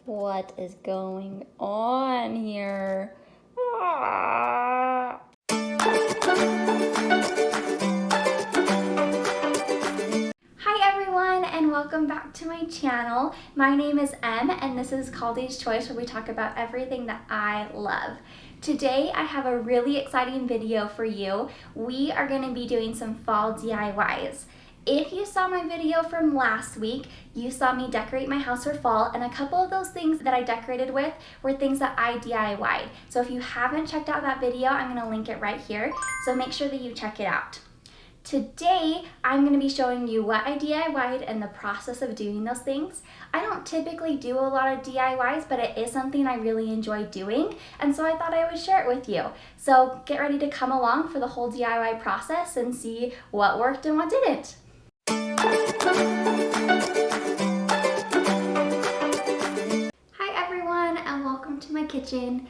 What is going on here? Ah. Hi everyone, and welcome back to my channel. My name is Em, and this is Caldy's Choice, where we talk about everything that I love. Today I have a really exciting video for you. We are going to be doing some fall DIYs. If you saw my video from last week, you saw me decorate my house for fall, and a couple of those things that I decorated with were things that I DIY'd. So if you haven't checked out that video, I'm going to link it right here, so make sure that you check it out. Today, I'm going to be showing you what I DIY'd and the process of doing those things. I don't typically do a lot of DIYs, but it is something I really enjoy doing, and so I thought I would share it with you. So get ready to come along for the whole DIY process and see what worked and what didn't. Hi everyone, and welcome to my kitchen.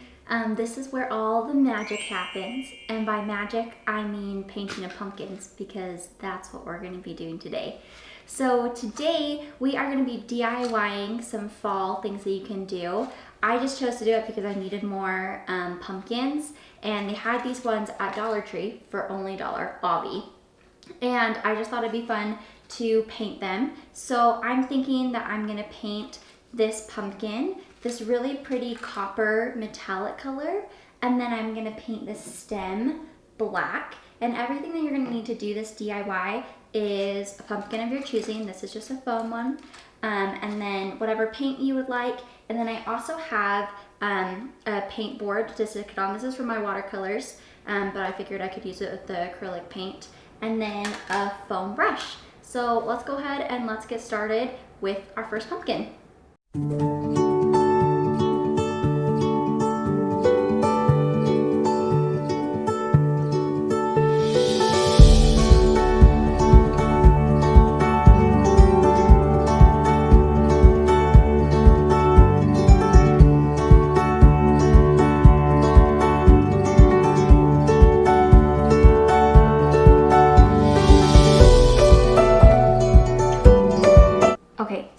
This is where all the magic happens, and by magic I mean painting of pumpkins, because that's what we're going to be doing today. So today we are going to be DIYing some fall things that you can do. I just chose to do it because I needed more pumpkins, and they had these ones at Dollar Tree for only $1 obby. And I just thought it'd be fun to paint them. So I'm thinking that I'm gonna paint this pumpkin this really pretty copper metallic color, and then I'm gonna paint this stem black. And everything that you're gonna need to do this DIY is a pumpkin of your choosing. This is just a foam one. And then whatever paint you would like. And then I also have a paint board to stick it on. This is for my watercolors, but I figured I could use it with the acrylic paint. And then a foam brush. So let's go ahead and let's get started with our first pumpkin.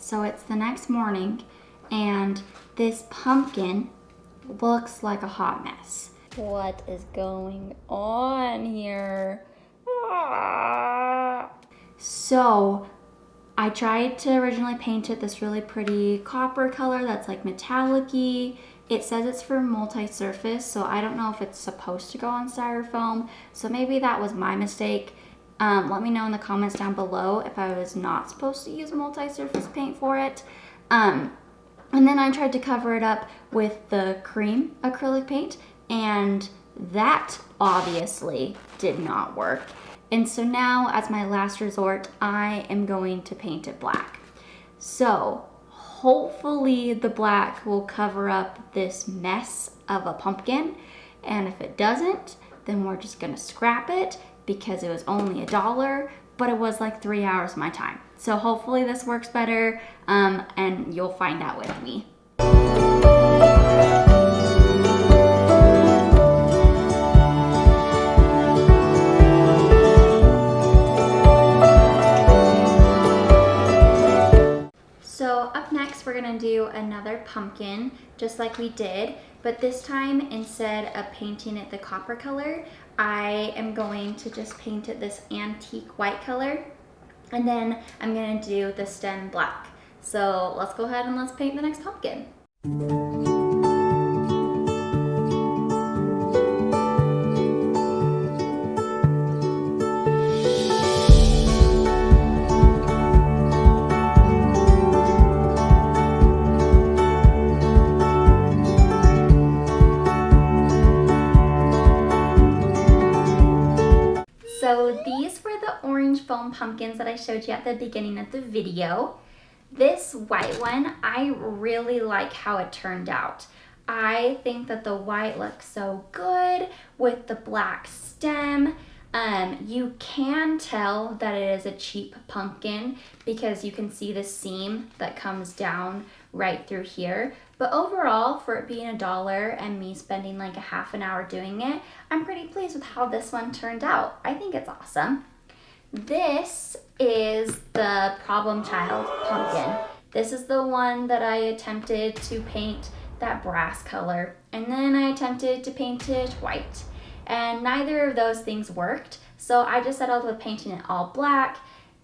So it's the next morning, and this pumpkin looks like a hot mess. What is going on here? Ah. So I tried to originally paint it this really pretty copper color that's like metallic-y. It says it's for multi-surface, so I don't know if it's supposed to go on styrofoam, so maybe that was my mistake. Let me know in the comments down below if I was not supposed to use multi-surface paint for it. And then I tried to cover it up with the cream acrylic paint, and that obviously did not work. And so now, as my last resort, I am going to paint it black. So hopefully the black will cover up this mess of a pumpkin, and if it doesn't, then we're just gonna scrap it, because it was only $1, but it was like 3 hours of my time. So hopefully this works better, and you'll find out with me. So up next, we're gonna do another pumpkin, just like we did, but this time, instead of painting it the copper color, I am going to just paint it this antique white color, and then I'm gonna do the stem black. So let's go ahead and let's paint the next pumpkin. So these were the orange foam pumpkins that I showed you at the beginning of the video. This white one, I really like how it turned out. I think that the white looks so good with the black stem. You can tell that it is a cheap pumpkin because you can see the seam that comes down right through here. But overall, for it being $1 and me spending like a half an hour doing it, I'm pretty pleased with how this one turned out. I think it's awesome. This is the problem child pumpkin. This is the one that I attempted to paint that brass color, and then I attempted to paint it white, and neither of those things worked. So I just settled with painting it all black.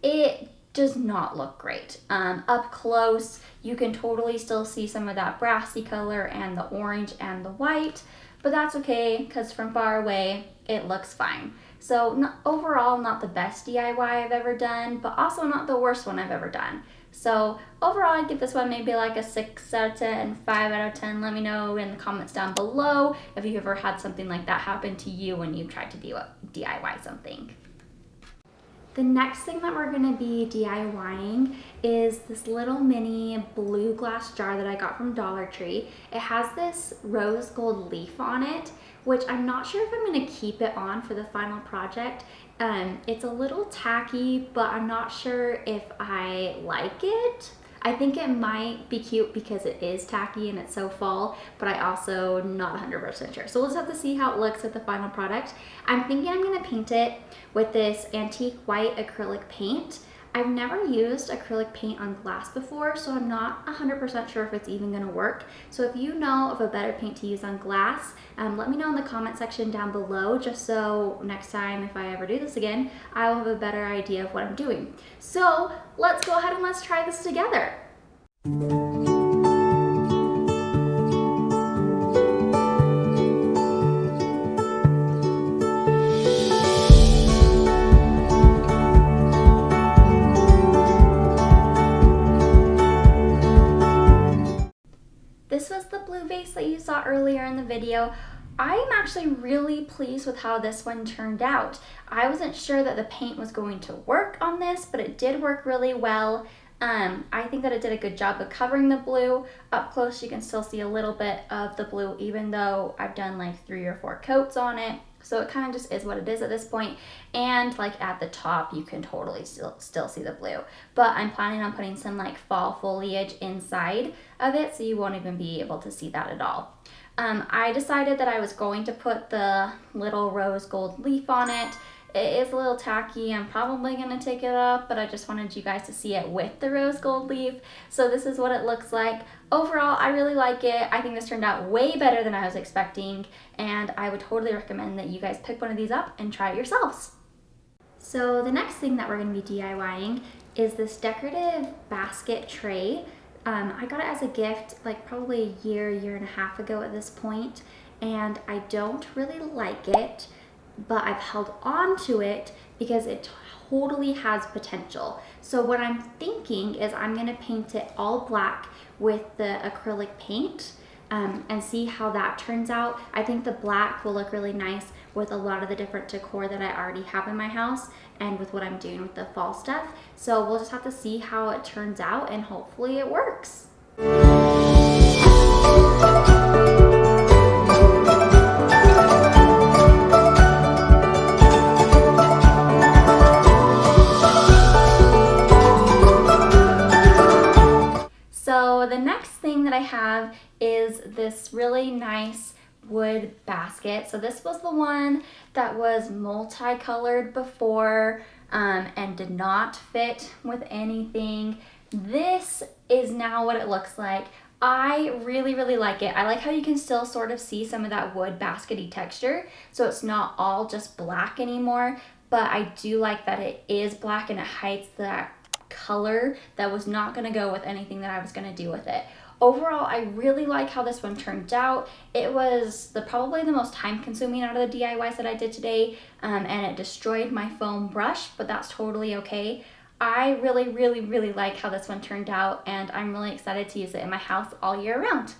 It does not look great. Up close, you can totally still see some of that brassy color and the orange and the white, but that's okay because from far away, it looks fine. So overall, not the best DIY I've ever done, but also not the worst one I've ever done. So overall, I'd give this one maybe like a 6 out of 10, 5 out of 10. Let me know in the comments down below if you've ever had something like that happen to you when you've tried to DIY something. The next thing that we're gonna be DIYing is this little mini blue glass jar that I got from Dollar Tree. It has this rose gold leaf on it, which I'm not sure if I'm gonna keep it on for the final project. It's a little tacky, but I'm not sure if I like it. I think it might be cute because it is tacky and it's so fall, but I also not 100% sure. So we'll just have to see how it looks at the final product. I'm thinking I'm gonna paint it with this antique white acrylic paint. I've never used acrylic paint on glass before, so I'm not 100% sure if it's even gonna work. So if you know of a better paint to use on glass, let me know in the comment section down below, just so next time if I ever do this again, I will have a better idea of what I'm doing. So let's go ahead and let's try this together. This was the blue vase that you saw earlier in the video. I'm actually really pleased with how this one turned out. I wasn't sure that the paint was going to work on this, but it did work really well. I think that it did a good job of covering the blue. Up close you can still see a little bit of the blue, even though I've done like 3 or 4 coats on it. So it kind of just is what it is at this point. And like at the top, you can totally still see the blue. But I'm planning on putting some like fall foliage inside of it, so you won't even be able to see that at all. I decided that I was going to put the little rose gold leaf on it. It is a little tacky. I'm probably gonna take it up, but I just wanted you guys to see it with the rose gold leaf. So this is what it looks like. Overall, I really like it. I think this turned out way better than I was expecting, and I would totally recommend that you guys pick one of these up and try it yourselves. So the next thing that we're gonna be DIYing is this decorative basket tray. I got it as a gift like probably a year and a half ago at this point, and I don't really like it, but I've held on to it because it totally has potential. So what I'm thinking is I'm gonna paint it all black with the acrylic paint and see how that turns out. I think the black will look really nice with a lot of the different decor that I already have in my house and with what I'm doing with the fall stuff. So we'll just have to see how it turns out and hopefully it works. So the next thing that I have is this really nice wood basket. So this was the one that was multicolored before and did not fit with anything. This is now what it looks like. I really like it. I like how you can still sort of see some of that wood baskety texture, so it's not all just black anymore, but I do like that it is black and it hides that color that was not going to go with anything that I was going to do with it. Overall, I really like how this one turned out. It was probably the most time consuming out of the DIYs that I did today, and it destroyed my foam brush, but that's totally okay. I really like how this one turned out, and I'm really excited to use it in my house all year round.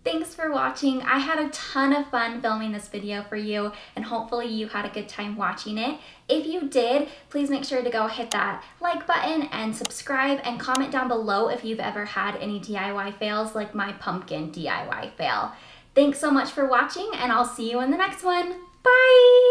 Thanks for watching. I had a ton of fun filming this video for you, and hopefully you had a good time watching it. If you did, please make sure to go hit that like button and subscribe, and comment down below if you've ever had any DIY fails like my pumpkin DIY fail. Thanks so much for watching, and I'll see you in the next one. Bye!